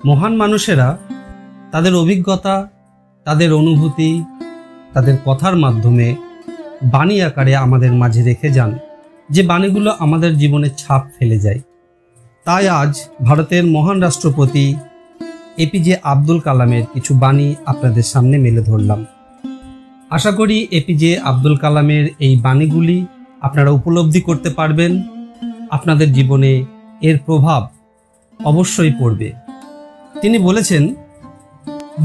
মহান মানুষেরা তাদের অভিজ্ঞতা, তাদের অনুভূতি, তাদের কথার মাধ্যমে বাণী আকারে আমাদের মাঝে রেখে যান, যে বাণীগুলো আমাদের জীবনে ছাপ ফেলে যায়। তাই আজ ভারতের মহান রাষ্ট্রপতি এপিজে আব্দুল কালামের কিছু বাণী আপনাদের সামনে মেলে ধরলাম। আশা করি এপিজে আব্দুল কালামের এই বাণীগুলি আপনারা উপলব্ধি করতে পারবেন, আপনাদের জীবনে এর প্রভাব অবশ্যই পড়বে। তিনি বলেছেন,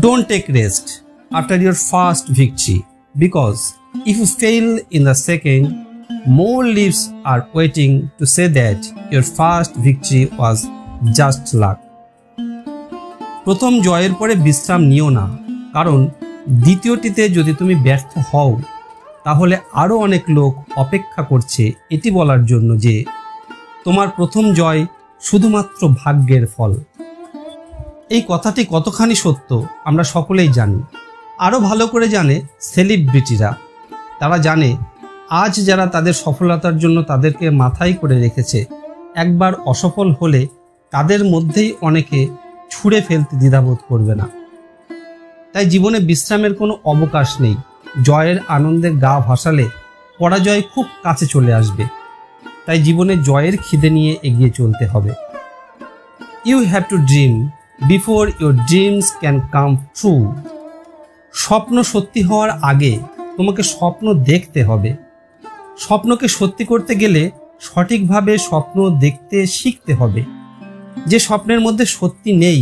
don't take rest after your first victory, because if you fail in the second, more lips are waiting to say that your first victory was just luck. প্রথম জয়ের পরে বিশ্রাম নিও না, কারণ দ্বিতীয়টিতে যদি তুমি ব্যর্থ হও তাহলে আরও অনেক লোক অপেক্ষা করছে এটি বলার জন্য যে তোমার প্রথম জয় শুধুমাত্র ভাগ্যের ফল। এই কথাটি কতখানি সত্য আমরা সকলেই জানি। আরও ভালো করে জানে সেলিব্রিটিরা। তারা জানে আজ যারা তাদের সফলতার জন্য তাদেরকে মাথায় করে রেখেছে, একবার অসফল হলে তাদের মধ্যেই অনেকে ছুঁড়ে ফেলতে দ্বিধাবোধ করবে না। তাই জীবনে বিশ্রামের কোনো অবকাশ নেই। জয়ের আনন্দে গা ভাসালে পরাজয় খুব কাছে চলে আসবে। তাই জীবনে জয়ের খিদে নিয়ে এগিয়ে চলতে হবে। You have to dream before your dreams can come true. স্বপ্ন সত্যি হওয়ার আগে তোমাকে স্বপ্ন দেখতে হবে। স্বপ্নকে সত্যি করতে গেলে সঠিকভাবে স্বপ্ন দেখতে শিখতে হবে। যে স্বপ্নের মধ্যে সত্যি নেই,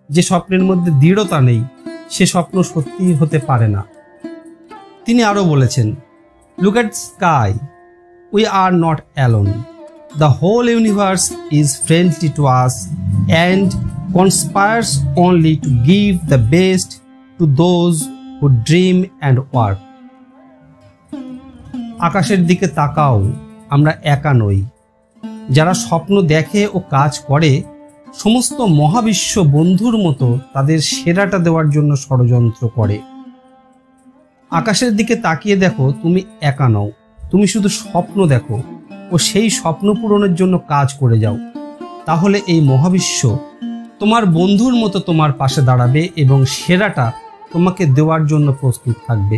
যে স্বপ্নের মধ্যে দৃঢ়তা নেই, সে স্বপ্ন সত্যি হতে পারে না। তিনি আরও বলেছেন, look at sky, we are not alone, the whole universe is friendly to us and conspires only to give the best to those who dream and work. আকাশের দিকে তাকাও, আমরা একা নই। যারা স্বপ্ন দেখে ও কাজ করে সমস্ত মহাবিশ্ব বন্ধুর মতো তাদের সেরাটা দেওয়ার জন্য ষড়যন্ত্র করে। আকাশের দিকে তাকিয়ে দেখো, তুমি একা নও। তুমি শুধু স্বপ্ন দেখো ও সেই স্বপ্ন পূরণের জন্য কাজ করে যাও। তাহলে এই মহাবিশ্ব তোমার বন্ধুর মতো তোমার পাশে দাঁড়াবে এবং সেরাটা তোমাকে দেওয়ার জন্য প্রস্তুত থাকবে।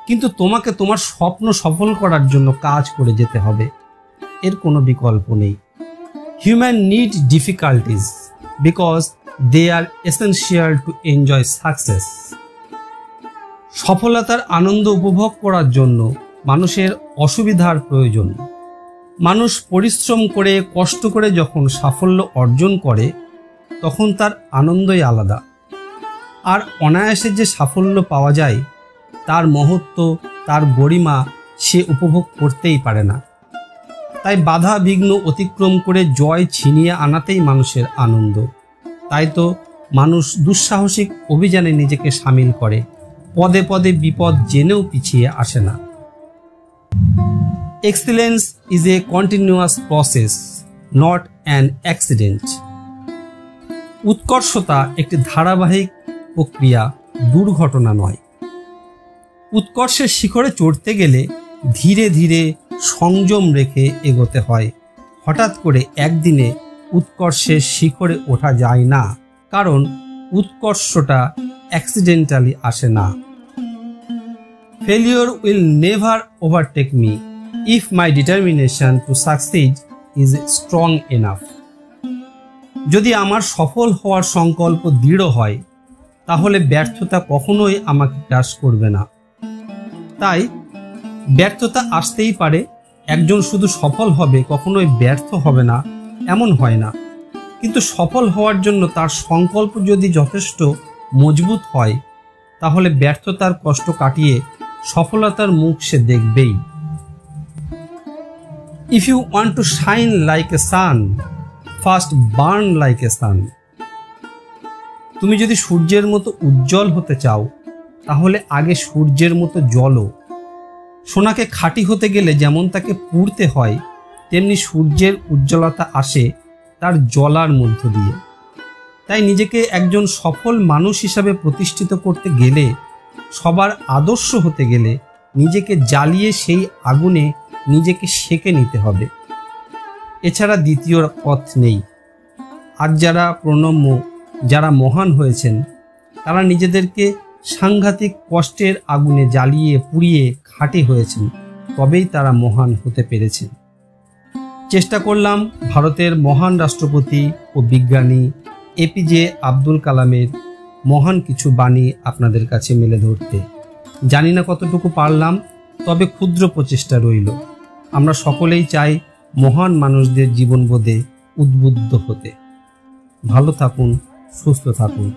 কিন্তু তোমাকে তোমার স্বপ্ন সফল করার জন্য কাজ করে যেতে হবে, এর কোনো বিকল্প নেই। Human need difficulties because they are essential to enjoy success. সফলতার আনন্দ উপভোগ করার জন্য মানুষের অসুবিধার প্রয়োজন। মানুষ পরিশ্রম করে কষ্ট করে যখন সাফল্য অর্জন করে তখন তার আনন্দই আলাদা। আর অনায়াসে যে সাফল্য পাওয়া যায় তার মহত্ব, তার গরিমা সে উপভোগ করতেই পারে না। তাই বাধা বিঘ্ন অতিক্রম করে জয় ছিনিয়ে আনাতেই মানুষের আনন্দ। তাই তো মানুষ দুঃসাহসিক অভিযানে নিজেকে সামিল করে, পদে পদে বিপদ জেনেও পিছিয়ে আসে না। Excellence is a continuous process, not an accident. উৎকর্ষতা একটি ধারাবাহিক প্রক্রিয়া, দুর্ঘটনা নয়। উৎকর্ষের শিখরে চড়তে গেলে ধীরে ধীরে সংযম রেখে এগোতে হয়। হঠাৎ করে একদিনে উৎকর্ষের শিখরে ওঠা যায় না, কারণ উৎকর্ষটা অ্যাক্সিডেন্টালি আসে না। Failure will never overtake me if my determination to succeed is strong enough. যদি আমার সফল হওয়ার সংকল্প দৃঢ় হয় তাহলে ব্যর্থতা কখনোই আমাকে গ্রাস করবে না। তাই ব্যর্থতা আসতেই পারে। একজন শুধু সফল হবে, কখনোই ব্যর্থ হবে না এমন হয় না। কিন্তু সফল হওয়ার জন্য তার সংকল্প যদি যথেষ্ট মজবুত হয় তাহলে ব্যর্থতার কষ্ট কাটিয়ে সফলতার মুখ সে দেখবেই। If you want to shine like a sun, first burn like a sun. তুমি যদি সূর্যের মতো উজ্জ্বল হতে চাও তাহলে আগে সূর্যের মতো জ্বলো। সোনাকে খাঁটি হতে গেলে যেমন তাকে পুড়তে হয়, তেমনি সূর্যের উজ্জ্বলতা আসে তার জ্বলার মধ্য দিয়ে। তাই নিজেকে একজন সফল মানুষ হিসাবে প্রতিষ্ঠিত করতে গেলে, সবার আদর্শ হতে গেলে নিজেকে জ্বালিয়ে সেই আগুনে নিজেকে সেঁকে নিতে হবে। এছাড়া দ্বিতীয় পথ নেই। আজ যারা প্রণম্য যারা মহান হয়েছেন তারা নিজেদেরকে সাংঘাতিক কষ্টের আগুনে জ্বালিয়ে পুড়িয়ে খাঁটি হয়েছেন, তবেই তারা মহান হতে পেরেছেন। চেষ্টা করলাম ভারতের মহান রাষ্ট্রপতি ও বিজ্ঞানী এপিজে আব্দুল কালামের মহান কিছু বাণী আপনাদের কাছে মেলে ধরতে। জানি না কতটুকু পারলাম, তবে ক্ষুদ্র প্রচেষ্টা রইল। আমরা সকলেই চাই মহান মানুষদের জীবনবোধে উদ্বুদ্ধ হতে। ভালো থাকুন, সুস্থ থাকুন।